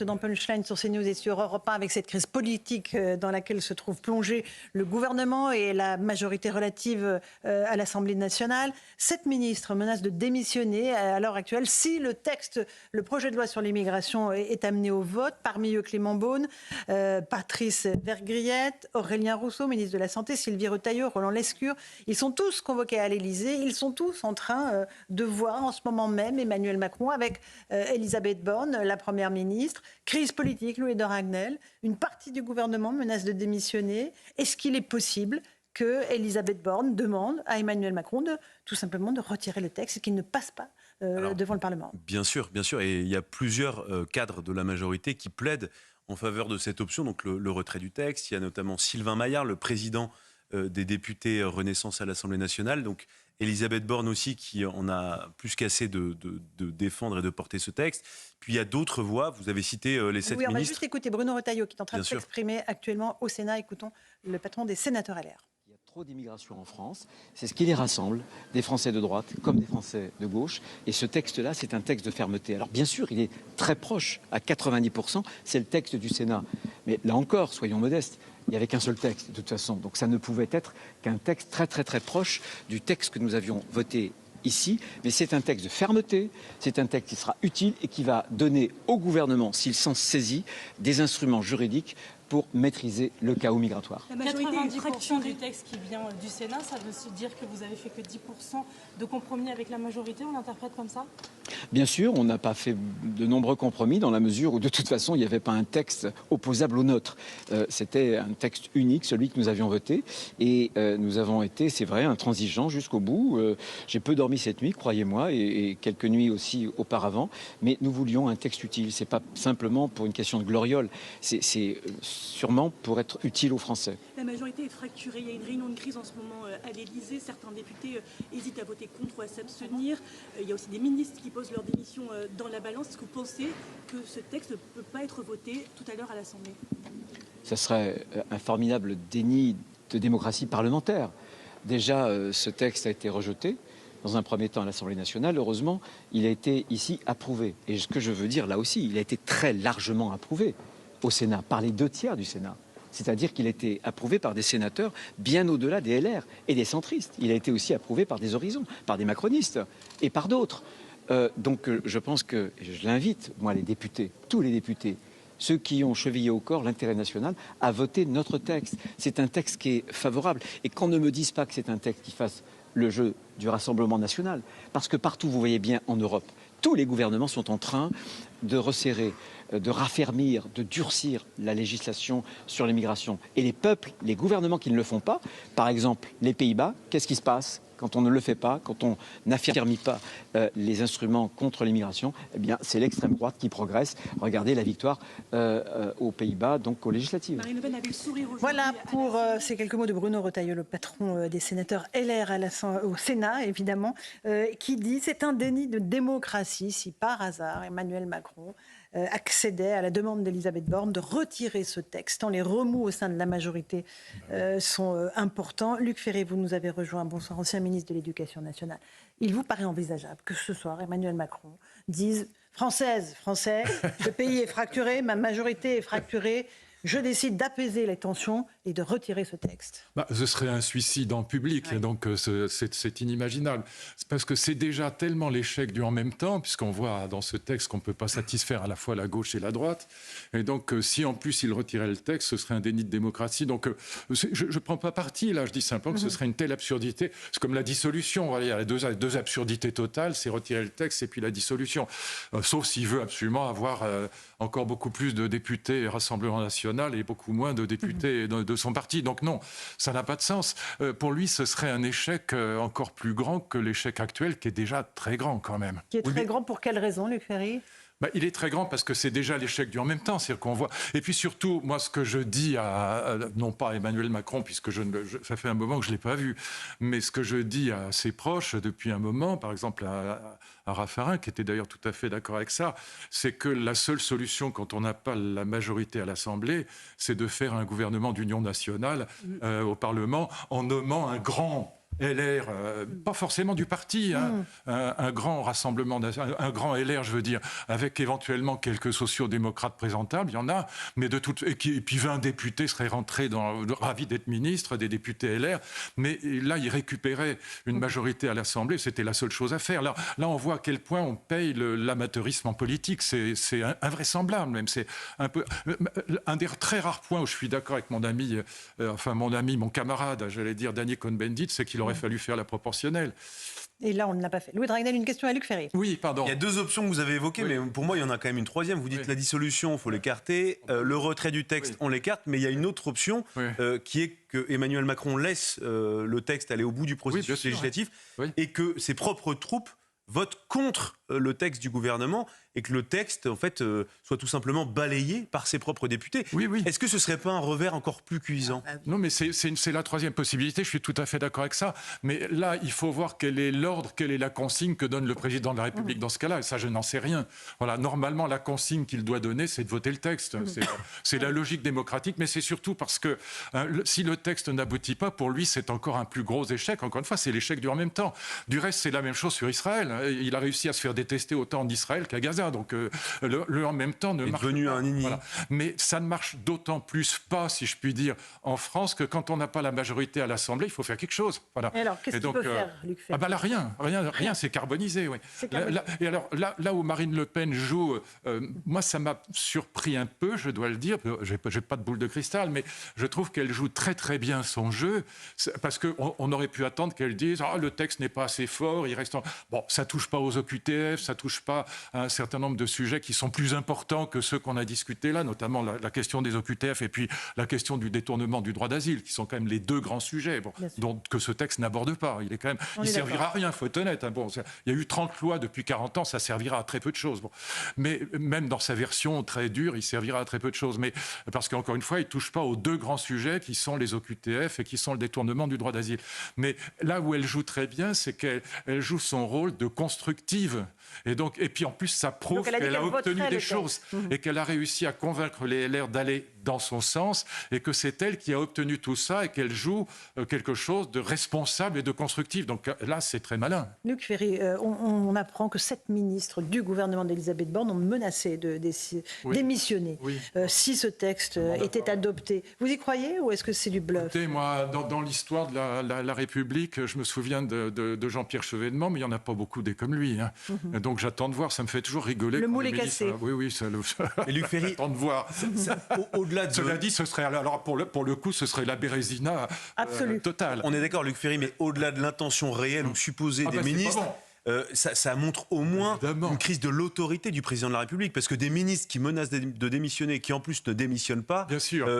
direct dans Punchline sur CNews et sur Europe 1 avec cette crise politique dans laquelle se trouve plongé le gouvernement et la majorité relative à l'Assemblée nationale. 7 ministres menacent de démissionner à l'heure actuelle si le projet de loi sur l'immigration est amené au vote. Parmi eux, Clément Beaune, Patrice Vergriete, Aurélien Rousseau, ministre de la Santé, Sylvie Retailleau, Roland Lescure. Ils sont tous convoqués à l'Élysée. Ils sont tous en train de voir en ce moment même Emmanuel Macron avec Elisabeth Borne, la Première ministre. Crise politique, Louis de Ragnel. Une partie du gouvernement menace de démissionner. Est-ce qu'il est possible que Elisabeth Borne demande à Emmanuel Macron tout simplement de retirer le texte et qu'il ne passe pas devant le Parlement? Bien sûr. Et il y a plusieurs cadres de la majorité qui plaident en faveur de cette option, donc le retrait du texte. Il y a notamment Sylvain Maillard, le président des députés Renaissance à l'Assemblée nationale. Donc Elisabeth Borne aussi, qui en a plus qu'assez de défendre et de porter ce texte. Puis il y a d'autres voix. Vous avez cité les 7 ministres. On va juste écouter Bruno Retailleau qui est en train de s'exprimer actuellement au Sénat. Écoutons le patron des sénateurs LR. Il y a trop d'immigration en France. C'est ce qui les rassemble, des Français de droite comme des Français de gauche. Et ce texte-là, c'est un texte de fermeté. Alors bien sûr, il est très proche, à 90%, c'est le texte du Sénat. Mais là encore, soyons modestes. Il n'y avait qu'un seul texte, de toute façon. Donc ça ne pouvait être qu'un texte très très très proche du texte que nous avions voté ici. Mais c'est un texte de fermeté, c'est un texte qui sera utile et qui va donner au gouvernement, s'il s'en saisit, des instruments juridiques pour maîtriser le chaos migratoire. La majorité est fraction du texte qui vient du Sénat, ça veut se dire que vous avez fait que 10% de compromis avec la majorité, on l'interprète comme ça? Bien sûr, on n'a pas fait de nombreux compromis dans la mesure où de toute façon il n'y avait pas un texte opposable au nôtre. C'était un texte unique, celui que nous avions voté, et nous avons été, c'est vrai, intransigeants jusqu'au bout. J'ai peu dormi cette nuit, croyez-moi, et quelques nuits aussi auparavant, mais nous voulions un texte utile. C'est pas simplement pour une question de gloriole, c'est sûrement pour être utile aux Français. La majorité est fracturée. Il y a une réunion de crise en ce moment à l'Élysée. Certains députés hésitent à voter contre ou à s'abstenir. Il y a aussi des ministres qui posent leur démission dans la balance. Est-ce que vous pensez que ce texte ne peut pas être voté tout à l'heure à l'Assemblée? Ça serait un formidable déni de démocratie parlementaire. Déjà, ce texte a été rejeté. Dans un premier temps à l'Assemblée nationale, heureusement, il a été ici approuvé. Et ce que je veux dire là aussi, il a été très largement approuvé au Sénat, par les 2/3 du Sénat. C'est-à-dire qu'il a été approuvé par des sénateurs bien au-delà des LR et des centristes. Il a été aussi approuvé par des horizons, par des macronistes et par d'autres. Donc je pense que, je l'invite, moi les députés, tous les députés, ceux qui ont chevillé au corps l'intérêt national, à voter notre texte. C'est un texte qui est favorable. Et qu'on ne me dise pas que c'est un texte qui fasse le jeu du Rassemblement national. Parce que partout, vous voyez bien, en Europe, tous les gouvernements sont en train de resserrer, de raffermir, de durcir la législation sur l'immigration. Et les peuples, les gouvernements qui ne le font pas, par exemple les Pays-Bas, qu'est-ce qui se passe quand on ne le fait pas, quand on n'affirme pas les instruments contre l'immigration? Eh bien, c'est l'extrême droite qui progresse. Regardez la victoire aux Pays-Bas, donc aux législatives. Marine Le Pen avait le sourire aujourd'hui. Voilà pour ces quelques mots de Bruno Retailleau, le patron des sénateurs LR au Sénat, évidemment, qui dit « C'est un déni de démocratie si par hasard Emmanuel Macron accédait à la demande d'Elisabeth Borne de retirer ce texte, tant les remous au sein de la majorité sont importants. » Luc Ferry, vous nous avez rejoint. Bonsoir, ancien ministre de l'Éducation nationale. Il vous paraît envisageable que ce soir, Emmanuel Macron dise « Française, Français, le pays est fracturé, ma majorité est fracturée, je décide d'apaiser les tensions et de retirer ce texte ». Ce serait un suicide en public, ouais. Donc c'est inimaginable. C'est parce que c'est déjà tellement l'échec du en même temps, puisqu'on voit dans ce texte qu'on ne peut pas satisfaire à la fois la gauche et la droite. Et donc si en plus il retirait le texte, ce serait un déni de démocratie. Donc je ne prends pas parti, là, je dis simplement que ce serait une telle absurdité. C'est comme la dissolution, voilà, il y a deux absurdités totales, c'est retirer le texte et puis la dissolution. Sauf s'il veut absolument avoir encore beaucoup plus de députés Rassemblement national et beaucoup moins de députés de son parti. Donc non, ça n'a pas de sens. Pour lui, ce serait un échec encore plus grand que l'échec actuel, qui est déjà très grand quand même. Qui est très grand pour quelle raison, Luc Ferry ? Il est très grand parce que c'est déjà l'échec du en même temps. C'est-à-dire qu'on voit. Et puis surtout, moi, ce que je dis non pas à Emmanuel Macron, puisque ça fait un moment que je ne l'ai pas vu, mais ce que je dis à ses proches depuis un moment, par exemple à Raffarin, qui était d'ailleurs tout à fait d'accord avec ça, c'est que la seule solution quand on n'a pas la majorité à l'Assemblée, c'est de faire un gouvernement d'union nationale au Parlement en nommant un grand LR, pas forcément du parti, hein, un grand rassemblement, un grand LR, je veux dire, avec éventuellement quelques sociaux-démocrates présentables, il y en a, mais et puis 20 députés seraient rentrés ravis d'être ministres, des députés LR, mais là, ils récupéraient une majorité à l'Assemblée, c'était la seule chose à faire. Là, on voit à quel point on paye l'amateurisme en politique, c'est invraisemblable même, c'est un des très rares points où je suis d'accord avec mon camarade, j'allais dire, Dany Cohn-Bendit, c'est qu'il aurait fallu faire la proportionnelle. Et là, on ne l'a pas fait. Louis Dragnel, une question à Luc Ferry. Oui, pardon. Il y a 2 options que vous avez évoquées, mais pour moi, il y en a quand même une troisième. Vous dites la dissolution, il faut l'écarter. Le retrait du texte, on l'écarte. Mais il y a une autre option qui est que Emmanuel Macron laisse le texte aller au bout du processus législatif et que ses propres troupes votent contre le texte du gouvernement et que le texte, en fait, soit tout simplement balayé par ses propres députés. Oui. Est-ce que ce ne serait pas un revers encore plus cuisant ? Non, mais c'est la troisième possibilité, je suis tout à fait d'accord avec ça. Mais là, il faut voir quel est l'ordre, quelle est la consigne que donne le président de la République dans ce cas-là. Et ça, je n'en sais rien. Voilà, normalement, la consigne qu'il doit donner, c'est de voter le texte. C'est la logique démocratique, mais c'est surtout parce que si le texte n'aboutit pas, pour lui, c'est encore un plus gros échec. Encore une fois, c'est l'échec du en même temps. Du reste, c'est la même chose sur Israël. Il a réussi à se faire détester autant en Israël qu'à Gaza. Donc le en même temps ne marche devenu pas. Un nini. Voilà. Mais ça ne marche d'autant plus pas, si je puis dire, en France, que quand on n'a pas la majorité à l'Assemblée, il faut faire quelque chose. Voilà. Et alors, qu'est-ce qu'il peut faire, Luc Ferry ? Là, rien, c'est carbonisé. Oui. Et alors, là où Marine Le Pen joue, moi, ça m'a surpris un peu, je dois le dire. J'ai pas de boule de cristal, mais je trouve qu'elle joue très, très bien son jeu, parce qu'on aurait pu attendre qu'elle dise « le texte n'est pas assez fort, il reste... » Bon, ça touche pas aux OQTF, ça touche pas à un certain nombre de sujets qui sont plus importants que ceux qu'on a discutés là, notamment la question des OQTF et puis la question du détournement du droit d'asile, qui sont quand même les 2 grands sujets que ce texte n'aborde pas. Il servira à rien, il faut être honnête. Hein. Bon, il y a eu 30 lois depuis 40 ans, ça servira à très peu de choses. Bon. Mais même dans sa version très dure, il servira à très peu de choses. Mais parce qu'encore une fois, il ne touche pas aux 2 grands sujets qui sont les OQTF et qui sont le détournement du droit d'asile. Mais là où elle joue très bien, c'est qu'elle joue son rôle de constructive. Et puis en plus, ça prouve qu'elle a obtenu des choses et qu'elle a réussi à convaincre les LR d'aller dans son sens et que c'est elle qui a obtenu tout ça et qu'elle joue quelque chose de responsable et de constructif. Donc là, c'est très malin. Luc Ferry, on apprend que 7 ministres du gouvernement d'Elisabeth Borne ont menacé de démissionner si ce texte était adopté. Vous y croyez ou est-ce que c'est du bluff ? Écoutez, moi, dans l'histoire de la République, je me souviens de Jean-Pierre Chevènement, mais il n'y en a pas beaucoup des comme lui. Hein. Donc j'attends de voir, ça me fait toujours rigoler. Le moule est cassé. Oui, ça le... Et Luc Ferry, j'attends de voir. Au-delà de... Cela dit, ce serait, alors pour le coup, ce serait la Bérésina totale. On est d'accord, Luc Ferry, mais au-delà de l'intention réelle ou supposée des ministres... Ça montre au moins une crise de l'autorité du président de la République, parce que des ministres qui menacent de démissionner, qui en plus ne démissionnent pas,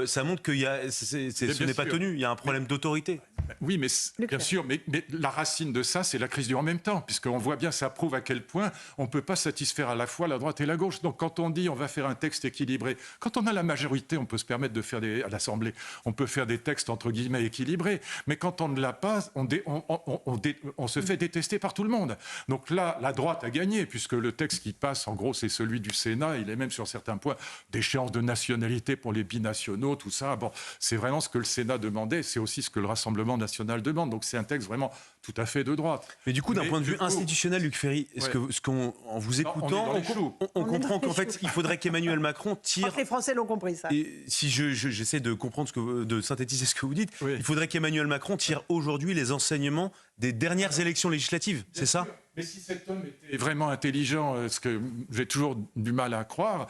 ça montre que ce n'est pas tenu, il y a un problème d'autorité. Oui, mais bien sûr, mais la racine de ça, c'est la crise du en même temps, puisqu'on voit bien, ça prouve à quel point on ne peut pas satisfaire à la fois la droite et la gauche. Donc quand on dit on va faire un texte équilibré, quand on a la majorité, on peut se permettre de faire à l'Assemblée, on peut faire des textes entre guillemets équilibrés, mais quand on ne l'a pas, on se fait détester par tout le monde. Donc là, la droite a gagné, puisque le texte qui passe, en gros, c'est celui du Sénat. Il est même sur certains points d'échéance de nationalité pour les binationaux, tout ça. Bon, c'est vraiment ce que le Sénat demandait, c'est aussi ce que le Rassemblement national demande. Donc c'est un texte vraiment tout à fait de droite. Mais du coup, d'un point de vue institutionnel, Luc Ferry, en vous écoutant, on comprend qu'en fait, il faudrait qu'Emmanuel Macron tire... Les Français l'ont compris, ça. Et si j'essaie de comprendre, de synthétiser ce que vous dites, il faudrait qu'Emmanuel Macron tire aujourd'hui les enseignements des dernières élections législatives, c'est ça ? Mais si cet homme était vraiment intelligent, ce que j'ai toujours du mal à croire,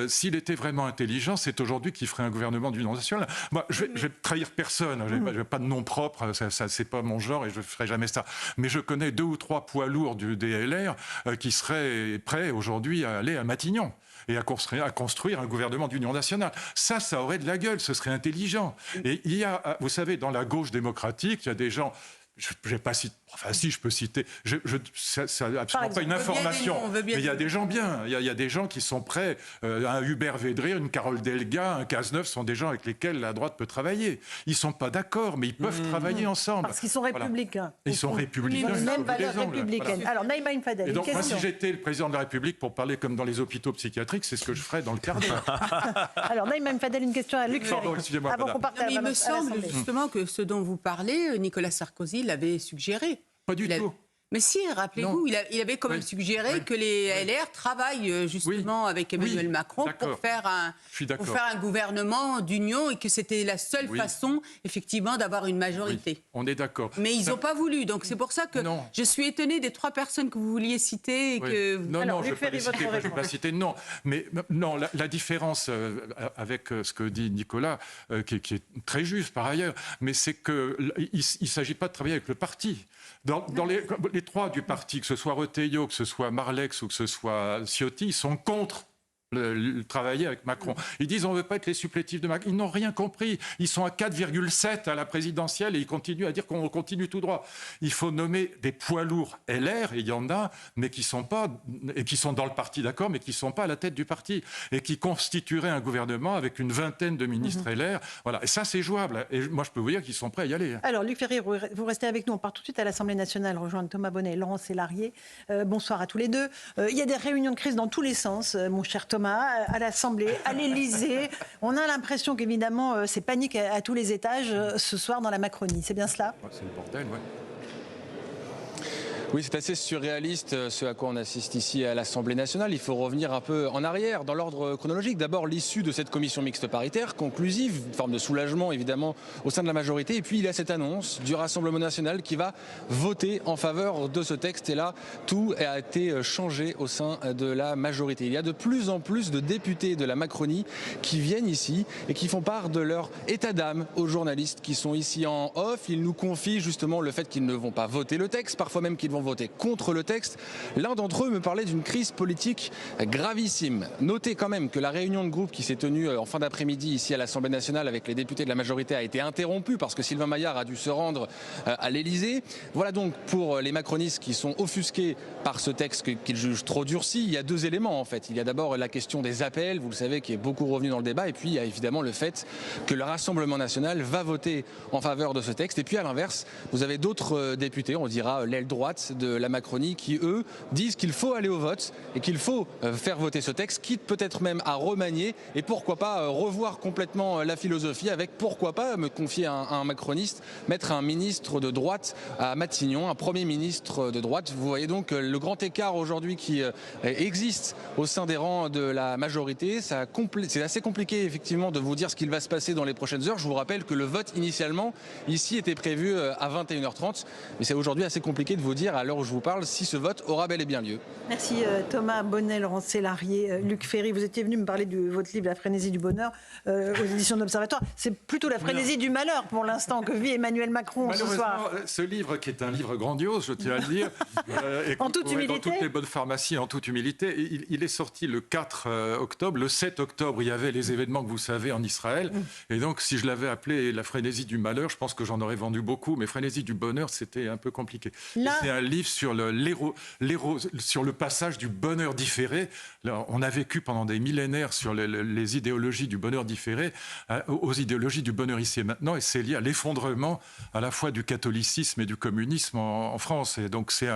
s'il était vraiment intelligent, c'est aujourd'hui qu'il ferait un gouvernement d'union nationale. Moi, je vais trahir personne, je n'ai pas de nom propre, ça c'est pas mon genre et je ne ferai jamais ça. Mais je connais 2 ou 3 poids lourds du DLR qui seraient prêts aujourd'hui à aller à Matignon et à construire un gouvernement d'union nationale. Ça aurait de la gueule, ce serait intelligent. Et il y a, vous savez, dans la gauche démocratique, il y a des gens... Je n'ai pas cité, enfin si je peux citer, c'est absolument pas une information, mais il y a des gens bien, il y a des gens qui sont prêts, un Hubert Védrine, une Carole Delga, un Cazeneuve sont des gens avec lesquels la droite peut travailler. Ils ne sont pas d'accord, mais ils peuvent travailler ensemble. Parce qu'ils sont républicains. Voilà. Ils sont républicains. Ils ont les mêmes valeurs républicaines. Voilà. Alors Naïma M. Fadel, et donc, une question. moi, si j'étais le président de la République, pour parler comme dans les hôpitaux psychiatriques, c'est ce que je ferais dans le quart d'heure. Alors Naïma M. Fadel, une question à Luc Ferry. Excusez-moi, avant qu'on parte à il me semble justement que ce dont vous parlez, Nicolas Sarkozy l'avait suggéré. Pas du tout. Mais si, rappelez-vous, il avait quand même suggéré que les LR travaillent justement avec Emmanuel Macron pour faire un gouvernement d'union et que c'était la seule façon, effectivement, d'avoir une majorité. Oui, on est d'accord. Mais ils n'ont pas voulu. Donc c'est pour ça que je suis étonnée des 3 personnes que vous vouliez citer. Et que... Non, je ne vais pas citer. Non, mais non, la différence avec ce que dit Nicolas, qui est très juste par ailleurs, mais c'est qu'il ne s'agit pas de travailler avec le parti. Dans les 3 du parti, que ce soit Retailleau, que ce soit Marlex ou que ce soit Ciotti, ils sont contre travailler avec Macron. Ils disent on ne veut pas être les supplétifs de Macron. Ils n'ont rien compris. Ils sont à 4,7 à la présidentielle et ils continuent à dire qu'on continue tout droit. Il faut nommer des poids lourds LR, et il y en a, mais qui sont dans le parti, d'accord, mais qui ne sont pas à la tête du parti et qui constitueraient un gouvernement avec une vingtaine de ministres LR. Voilà. Et ça, c'est jouable. Et moi, je peux vous dire qu'ils sont prêts à y aller. Alors, Luc Ferry, vous restez avec nous. On part tout de suite à l'Assemblée nationale, rejoindre Thomas Bonnet et Laurent Sélarié. Bonsoir à tous les deux. Il y a des réunions de crise dans tous les sens, mon cher Thomas, à l'Assemblée, à l'Élysée. On a l'impression qu'évidemment, c'est panique à tous les étages ce soir dans la Macronie. C'est bien cela ? C'est le bordel, oui. Oui, c'est assez surréaliste ce à quoi on assiste ici à l'Assemblée nationale. Il faut revenir un peu en arrière dans l'ordre chronologique. D'abord, l'issue de cette commission mixte paritaire, conclusive, une forme de soulagement évidemment au sein de la majorité. Et puis il y a cette annonce du Rassemblement national qui va voter en faveur de ce texte. Et là, tout a été changé au sein de la majorité. Il y a de plus en plus de députés de la Macronie qui viennent ici et qui font part de leur état d'âme aux journalistes qui sont ici en off. Ils nous confient justement le fait qu'ils ne vont pas voter le texte, parfois même qu'ils vont voter contre le texte. L'un d'entre eux me parlait d'une crise politique gravissime. Notez quand même que la réunion de groupe qui s'est tenue en fin d'après-midi ici à l'Assemblée nationale avec les députés de la majorité a été interrompue parce que Sylvain Maillard a dû se rendre à l'Élysée. Voilà donc pour les macronistes qui sont offusqués par ce texte qu'ils jugent trop durci. Il y a 2 éléments en fait. Il y a d'abord la question des appels, vous le savez, qui est beaucoup revenu dans le débat, et puis il y a évidemment le fait que le Rassemblement national va voter en faveur de ce texte. Et puis à l'inverse, vous avez d'autres députés, on dira l'aile droite de la Macronie, qui eux disent qu'il faut aller au vote et qu'il faut faire voter ce texte, quitte peut-être même à remanier et pourquoi pas revoir complètement la philosophie avec, pourquoi pas, me confier à un macroniste, mettre un ministre de droite à Matignon, un Premier ministre de droite. Vous voyez donc le grand écart aujourd'hui qui existe au sein des rangs de la majorité. C'est assez compliqué effectivement de vous dire ce qu'il va se passer dans les prochaines heures. Je vous rappelle que le vote initialement ici était prévu à 21h30, mais c'est aujourd'hui assez compliqué de vous dire à l'heure où je vous parle si ce vote aura bel et bien lieu. Merci Thomas Bonnet, Laurent Sélarié, Luc Ferry. Vous étiez venu me parler de votre livre La frénésie du bonheur aux éditions d'Observatoire. C'est plutôt la frénésie du malheur pour l'instant que vit Emmanuel Macron ce soir. Ce livre, qui est un livre grandiose, je tiens à le dire, en toute humilité, dans toutes les bonnes pharmacies, en toute humilité, il est sorti le 4 octobre. Le 7 octobre, il y avait les événements que vous savez en Israël. Et donc, si je l'avais appelé La frénésie du malheur, je pense que j'en aurais vendu beaucoup. Mais frénésie du bonheur, c'était un peu compliqué. C'est un livre sur le passage du bonheur différé. Là, on a vécu pendant des millénaires sur les idéologies du bonheur différé aux idéologies du bonheur ici et maintenant, et c'est lié à l'effondrement à la fois du catholicisme et du communisme en France. Et donc c'est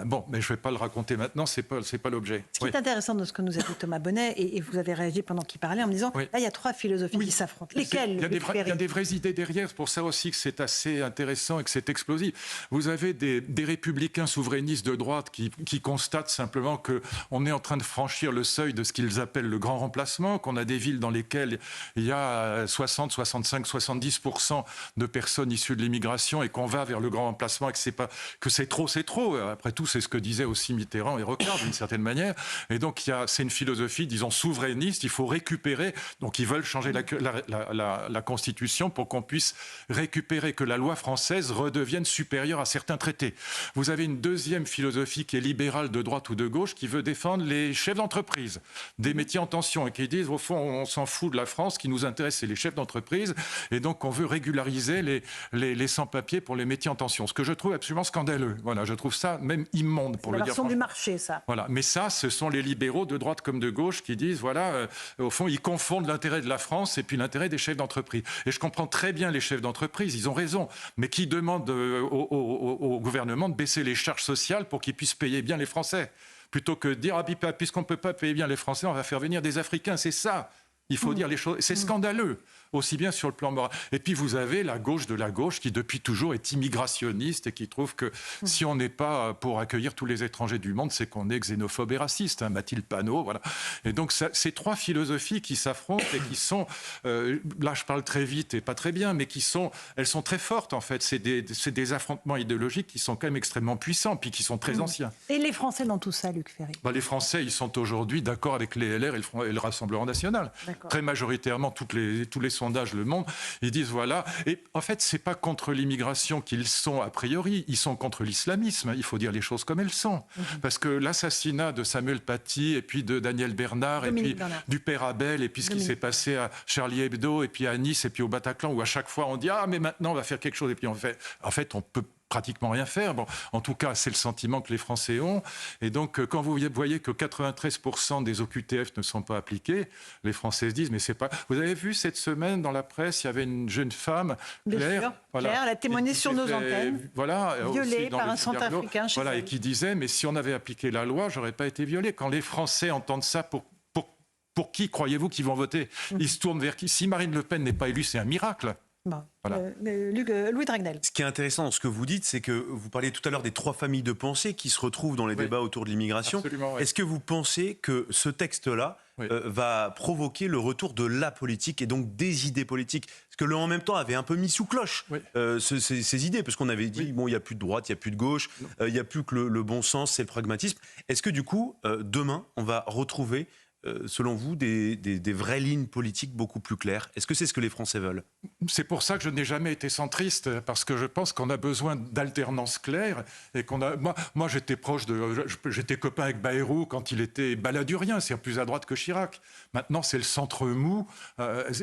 bon, mais je ne vais pas le raconter maintenant, c'est pas l'objet. Ce qui est intéressant de ce que nous a dit Thomas Bonnet, et vous avez réagi pendant qu'il parlait en me disant, là il y a 3 philosophies qui s'affrontent. Lesquelles? Il y a des vraies idées derrière, c'est pour ça aussi que c'est assez intéressant et que c'est explosif. Vous avez des républicains souverainistes de droite qui constatent simplement qu'on est en train de franchir le seuil de ce qu'ils appellent le grand remplacement, qu'on a des villes dans lesquelles il y a 60, 65, 70% de personnes issues de l'immigration et qu'on va vers le grand remplacement et que c'est trop, c'est trop. Après tout, c'est ce que disaient aussi Mitterrand et Rocard d'une certaine manière. Et donc, c'est une philosophie, disons, souverainiste. Il faut récupérer. Donc, ils veulent changer la Constitution pour qu'on puisse récupérer, que la loi française redevienne supérieure à certains traités. Vous avez une deuxième philosophie qui est libérale de droite ou de gauche, qui veut défendre les chefs d'entreprise, des métiers en tension, et qui disent, au fond, on s'en fout de la France, ce qui nous intéresse, c'est les chefs d'entreprise, et donc on veut régulariser les sans-papiers pour les métiers en tension. Ce que je trouve absolument scandaleux. Voilà, je trouve ça même immonde, pour le dire. C'est la version du marché, ça. Voilà, mais ça, ce sont les libéraux de droite comme de gauche qui disent, voilà, au fond, ils confondent l'intérêt de la France et puis l'intérêt des chefs d'entreprise. Et je comprends très bien les chefs d'entreprise, ils ont raison, mais qui demandent au gouvernement de baisser les charges sociales pour qu'ils puissent payer bien les Français, plutôt que de dire, puisqu'on ne peut pas payer bien les Français, on va faire venir des Africains, c'est ça. Il faut dire les choses. C'est scandaleux, aussi bien sur le plan moral. Et puis vous avez la gauche de la gauche qui depuis toujours est immigrationniste et qui trouve que si on n'est pas pour accueillir tous les étrangers du monde, c'est qu'on est xénophobe et raciste. Mathilde Panot, voilà. Et donc ces trois philosophies qui s'affrontent et qui sont, là je parle très vite et pas très bien, mais elles sont très fortes en fait. C'est des affrontements idéologiques qui sont quand même extrêmement puissants, puis qui sont très anciens. Et les Français dans tout ça, Luc Ferry? Les Français, ils sont aujourd'hui d'accord avec les LR et le Rassemblement national. Très majoritairement, tous les sondages le montrent. Ils disent voilà. Et en fait, c'est pas contre l'immigration qu'ils sont a priori. Ils sont contre l'islamisme. Il faut dire les choses comme elles sont. Parce que l'assassinat de Samuel Paty et puis de Daniel Bernard et puis du père Abel et puis ce qui s'est passé à Charlie Hebdo et puis à Nice et puis au Bataclan où à chaque fois on dit mais maintenant on va faire quelque chose et puis en fait on peut pratiquement rien faire. Bon, en tout cas, c'est le sentiment que les Français ont. Et donc, quand vous voyez que 93% des OQTF ne sont pas appliqués, les Français se disent, mais c'est pas... Vous avez vu cette semaine dans la presse, il y avait une jeune femme, Claire, Claire, elle a témoigné sur nos antennes, violée par un centrafricain. Et qui disait, mais si on avait appliqué la loi, j'aurais pas été violée. Quand les Français entendent ça, pour qui croyez-vous qu'ils vont voter? Ils se tournent vers qui? Si Marine Le Pen n'est pas élue, c'est un miracle. Louis Dragnel. Ce qui est intéressant dans ce que vous dites, c'est que vous parliez tout à l'heure des trois familles de pensée qui se retrouvent dans les débats autour de l'immigration. Absolument, oui. Est-ce que vous pensez que ce texte-là va provoquer le retour de la politique et donc des idées politiques? Parce que le en même temps avait un peu mis sous cloche ces idées, parce qu'on avait dit bon, il n'y a plus de droite, il n'y a plus de gauche, il n'y a plus que le bon sens, c'est le pragmatisme. Est-ce que du coup, demain, on va retrouver selon vous, des vraies lignes politiques beaucoup plus claires? Est-ce que c'est ce que les Français veulent? C'est pour ça que je n'ai jamais été centriste, parce que je pense qu'on a besoin d'alternance claire et qu'on a. Moi, j'étais copain avec Bayrou quand il était baladurien, c'est-à-dire plus à droite que Chirac. Maintenant, c'est le centre mou,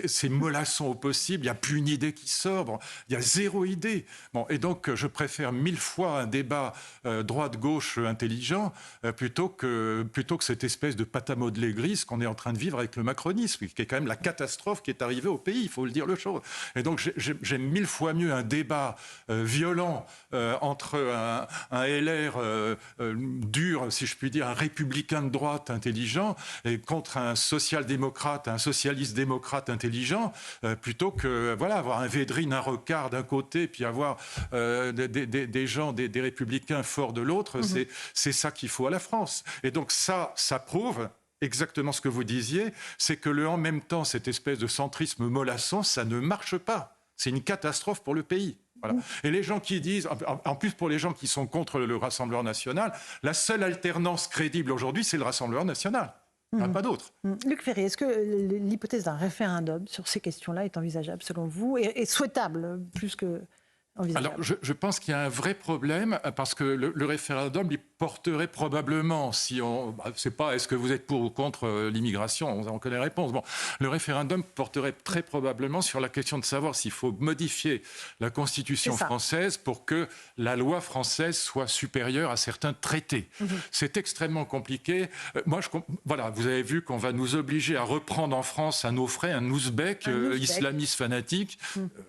c'est mollasson au possible. Il n'y a plus une idée qui sort. Bon, il y a zéro idée. Bon, et donc, je préfère 1000 fois un débat droite-gauche intelligent plutôt que cette espèce de pâte à modeler gris qu'on est en train de vivre avec le macronisme, qui est quand même la catastrophe qui est arrivée au pays, il faut le dire le chose. Et donc j'aime 1000 fois mieux un débat violent entre un LR dur, si je puis dire, un républicain de droite intelligent, et contre un social-démocrate, un socialiste-démocrate intelligent, plutôt que avoir un Védrine, un Rocard d'un côté, puis avoir des gens, des républicains forts de l'autre. C'est ça qu'il faut à la France. Et donc ça prouve exactement ce que vous disiez, c'est que en même temps, cette espèce de centrisme mollasson, ça ne marche pas. C'est une catastrophe pour le pays. Voilà. Et les gens qui disent, en plus pour les gens qui sont contre le Rassemblement national, la seule alternance crédible aujourd'hui, c'est le Rassemblement national. Il n'y en a pas d'autre. Luc Ferry, est-ce que l'hypothèse d'un référendum sur ces questions-là est envisageable selon vous et souhaitable plus que... Alors, je pense qu'il y a un vrai problème parce que le référendum, il porterait probablement, si on... c'est pas est-ce que vous êtes pour ou contre l'immigration, on connaît la réponse. Bon, le référendum porterait très probablement sur la question de savoir s'il faut modifier la Constitution française pour que la loi française soit supérieure à certains traités. C'est extrêmement compliqué. Vous avez vu qu'on va nous obliger à reprendre en France à nos frais un ouzbek islamiste fanatique.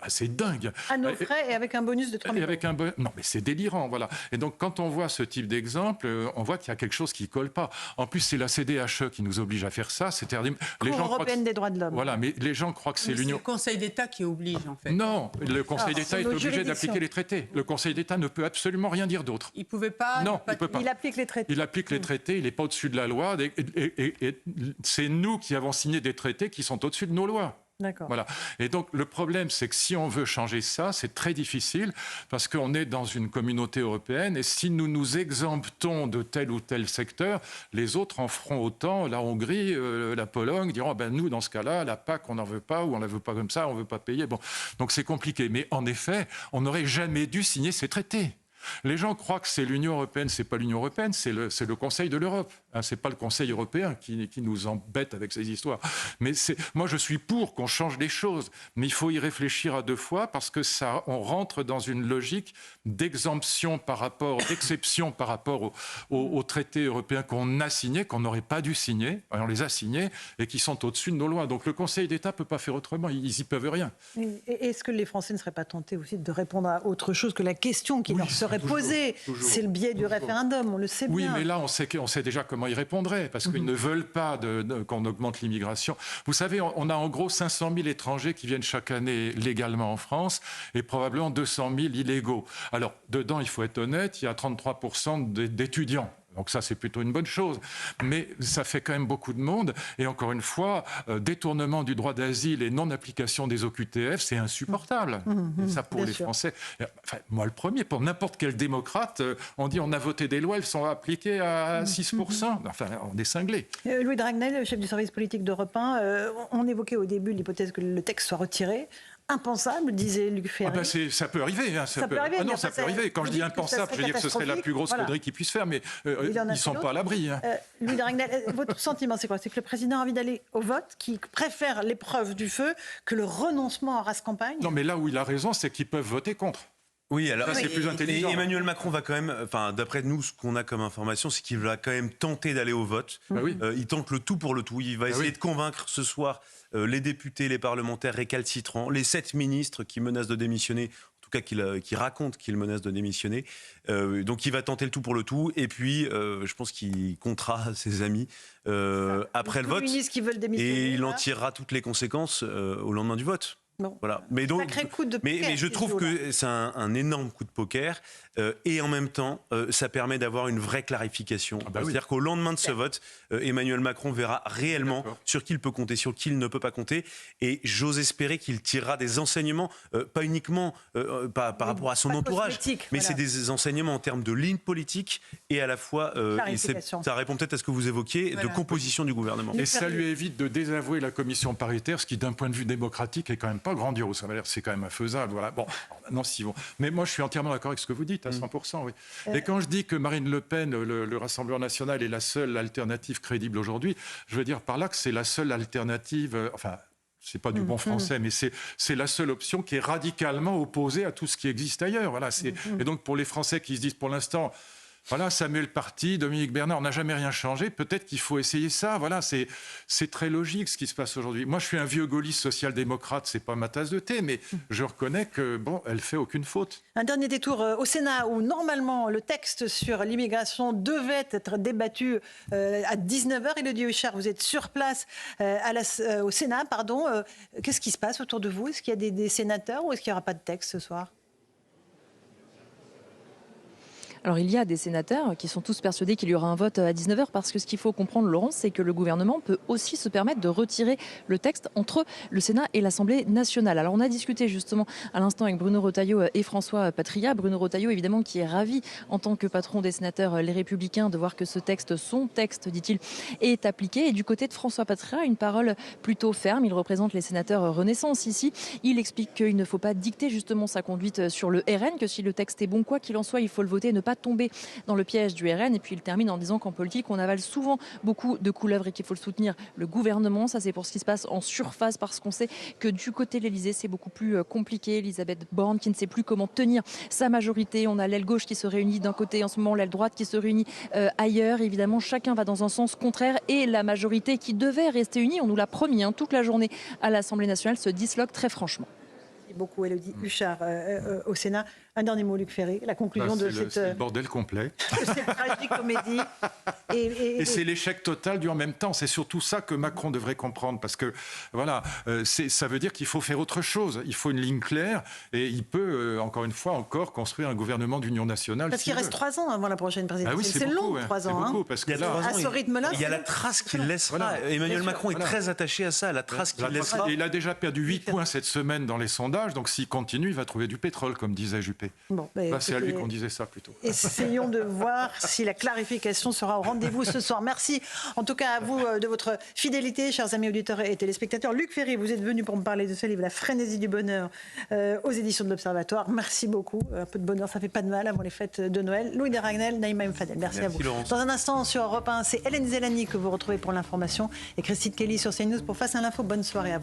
C'est dingue. À nos frais et avec un bonus de 3 000 €. Non, mais c'est délirant, voilà. Et donc, quand on voit ce type d'exemple, on voit qu'il y a quelque chose qui ne colle pas. En plus, c'est la CDHE qui nous oblige à faire ça. C'est-à-dire, Cour européenne des droits de l'homme. Voilà, mais les gens croient que c'est l'Union... C'est le Conseil d'État qui oblige, en fait. Non, le Conseil d'État est obligé d'appliquer les traités. Le Conseil d'État ne peut absolument rien dire d'autre. Il ne pouvait pas... Non, il ne peut pas. Il applique les traités. Il applique les traités, il n'est pas au-dessus de la loi. Et c'est nous qui avons signé des traités qui sont au-dessus de nos lois. D'accord. Voilà. Et donc, le problème, c'est que si on veut changer ça, c'est très difficile parce qu'on est dans une communauté européenne et si nous nous exemptons de tel ou tel secteur, les autres en feront autant. La Hongrie, la Pologne diront nous, dans ce cas-là, la PAC, on n'en veut pas ou on ne la veut pas comme ça, on ne veut pas payer. Bon. Donc, c'est compliqué. Mais en effet, on n'aurait jamais dû signer ces traités. Les gens croient que c'est l'Union européenne, c'est pas l'Union européenne, c'est le Conseil de l'Europe. C'est pas le Conseil européen qui nous embête avec ces histoires. Mais moi, je suis pour qu'on change les choses, mais il faut y réfléchir à deux fois parce que on rentre dans une logique d'exemption d'exception par rapport aux traités européens qu'on a signés, qu'on n'aurait pas dû signer, on les a signés et qui sont au-dessus de nos lois. Donc le Conseil d'État peut pas faire autrement, ils y peuvent rien. Et est-ce que les Français ne seraient pas tentés aussi de répondre à autre chose que la question qui leur serait serait posé. C'est le biais du référendum, on le sait bien. Oui, mais là, on sait déjà comment ils répondraient, parce qu'ils ne veulent pas qu'on augmente l'immigration. Vous savez, on a en gros 500 000 étrangers qui viennent chaque année légalement en France, et probablement 200 000 illégaux. Alors, dedans, il faut être honnête, il y a 33% d'étudiants. Donc ça, c'est plutôt une bonne chose. Mais ça fait quand même beaucoup de monde. Et encore une fois, détournement du droit d'asile et non-application des OQTF, c'est insupportable. Et ça, pour les Français... Enfin, moi, le premier, pour n'importe quel démocrate, on dit on a voté des lois, elles sont appliquées à 6%. Enfin, on est cinglés. Louis de Ragnel, chef du service politique d'Europe 1, on évoquait au début l'hypothèse que le texte soit retiré. Impensable, disait Luc Ferry. Ça peut arriver. Hein, ça peut arriver. Ah non, ça peut arriver. Quand je dis impensable, je veux dire que ce serait la plus grosse connerie qu'ils puissent faire, mais ils ne sont pas à l'abri. Hein. Louis de Ragnel, votre sentiment, c'est quoi? C'est que le président a envie d'aller au vote, qu'il préfère l'épreuve du feu que le renoncement en race campagne? Non, mais là où il a raison, c'est qu'ils peuvent voter contre. Oui, alors c'est plus intelligent. Emmanuel Macron va quand même, d'après nous, ce qu'on a comme information, c'est qu'il va quand même tenter d'aller au vote. Il tente le tout pour le tout. Il va essayer de convaincre ce soir les députés, les parlementaires récalcitrants, les 7 ministres qui menacent de démissionner, en tout cas qui racontent qu'ils menacent de démissionner. Donc il va tenter le tout pour le tout. Et puis, je pense qu'il comptera ses amis après le vote. Et il en tirera toutes les conséquences au lendemain du vote. Bon. Voilà. Mais je trouve que c'est un énorme coup de poker et en même temps, ça permet d'avoir une vraie clarification. C'est-à-dire qu'au lendemain de ce vote, Emmanuel Macron verra réellement sur qui il peut compter, sur qui il ne peut pas compter. Et j'ose espérer qu'il tirera des enseignements, pas uniquement par rapport à son entourage, mais c'est des enseignements en termes de ligne politique et à la fois, ça répond peut-être à ce que vous évoquiez, de composition du gouvernement. Et ça lui évite de désavouer la commission paritaire, ce qui d'un point de vue démocratique est quand même pas grandiose, c'est quand même infaisable. Voilà. Bon, non, si bon. Mais moi, je suis entièrement d'accord avec ce que vous dites, à 100%. Oui. Et quand je dis que Marine Le Pen, le Rassemblement national, est la seule alternative crédible aujourd'hui, je veux dire par là que c'est la seule alternative. C'est pas du bon français, mais c'est la seule option qui est radicalement opposée à tout ce qui existe ailleurs. Voilà. Et donc, pour les Français qui se disent pour l'instant. Voilà, Samuel Paty, Dominique Bernard, on n'a jamais rien changé. Peut-être qu'il faut essayer ça. Voilà, c'est très logique ce qui se passe aujourd'hui. Moi, je suis un vieux gaulliste social-démocrate, c'est pas ma tasse de thé, mais je reconnais que elle fait aucune faute. Un dernier détour au Sénat où normalement le texte sur l'immigration devait être débattu à 19h. Élodie Huchard, vous êtes sur place au Sénat, pardon. Qu'est-ce qui se passe autour de vous? Est-ce qu'il y a des sénateurs ou est-ce qu'il n'y aura pas de texte ce soir? Alors il y a des sénateurs qui sont tous persuadés qu'il y aura un vote à 19h parce que ce qu'il faut comprendre, Laurence, c'est que le gouvernement peut aussi se permettre de retirer le texte entre le Sénat et l'Assemblée nationale. Alors on a discuté justement à l'instant avec Bruno Retailleau et François Patriat. Bruno Retailleau évidemment qui est ravi en tant que patron des sénateurs Les Républicains de voir que ce texte, son texte dit-il, est appliqué. Et du côté de François Patriat, une parole plutôt ferme. Il représente les sénateurs Renaissance ici. Il explique qu'il ne faut pas dicter justement sa conduite sur le RN, que si le texte est bon, quoi qu'il en soit, il faut le voter et ne pas tomber dans le piège du RN. Et puis il termine en disant qu'en politique, on avale souvent beaucoup de couleuvres et qu'il faut le soutenir le gouvernement. Ça, c'est pour ce qui se passe en surface, parce qu'on sait que du côté de l'Élysée, c'est beaucoup plus compliqué. Elisabeth Borne qui ne sait plus comment tenir sa majorité. On a l'aile gauche qui se réunit d'un côté, en ce moment l'aile droite qui se réunit ailleurs. Évidemment, chacun va dans un sens contraire et la majorité qui devait rester unie, on nous l'a promis toute la journée à l'Assemblée nationale, se disloque très franchement. Merci beaucoup Élodie Huchard au Sénat. Un dernier mot, Luc Ferry, la conclusion de cette... C'est le bordel complet. Cette tragicomédie. Et c'est l'échec total du en même temps. C'est surtout ça que Macron devrait comprendre. Parce que, voilà, ça veut dire qu'il faut faire autre chose. Il faut une ligne claire. Et il peut, encore une fois, construire un gouvernement d'union nationale. Parce qu'il reste 3 ans avant la prochaine présidentielle. Ah oui, c'est long, 3 ans. C'est beaucoup, parce que là, à ce rythme-là, il y a la trace qu'il laissera. Voilà. Emmanuel Macron est très attaché à ça, la trace qu'il laissera. Et il a déjà perdu 8 points cette semaine dans les sondages. Donc s'il continue, il va trouver du pétrole, comme disait Juppé. Bon, c'est à lui qu'on disait ça plutôt. Essayons de voir si la clarification sera au rendez-vous ce soir. Merci en tout cas à vous de votre fidélité, chers amis auditeurs et téléspectateurs. Luc Ferry, vous êtes venu pour me parler de ce livre, La frénésie du bonheur, aux éditions de l'Observatoire. Merci beaucoup. Un peu de bonheur, ça fait pas de mal avant les fêtes de Noël. Louis de Ragnel, Naïma M. Fadel, merci à vous. Laurence. Dans un instant sur Europe 1, c'est Hélène Zélani que vous retrouvez pour l'information et Christine Kelly sur CNews pour Face à l'info. Bonne soirée à vous.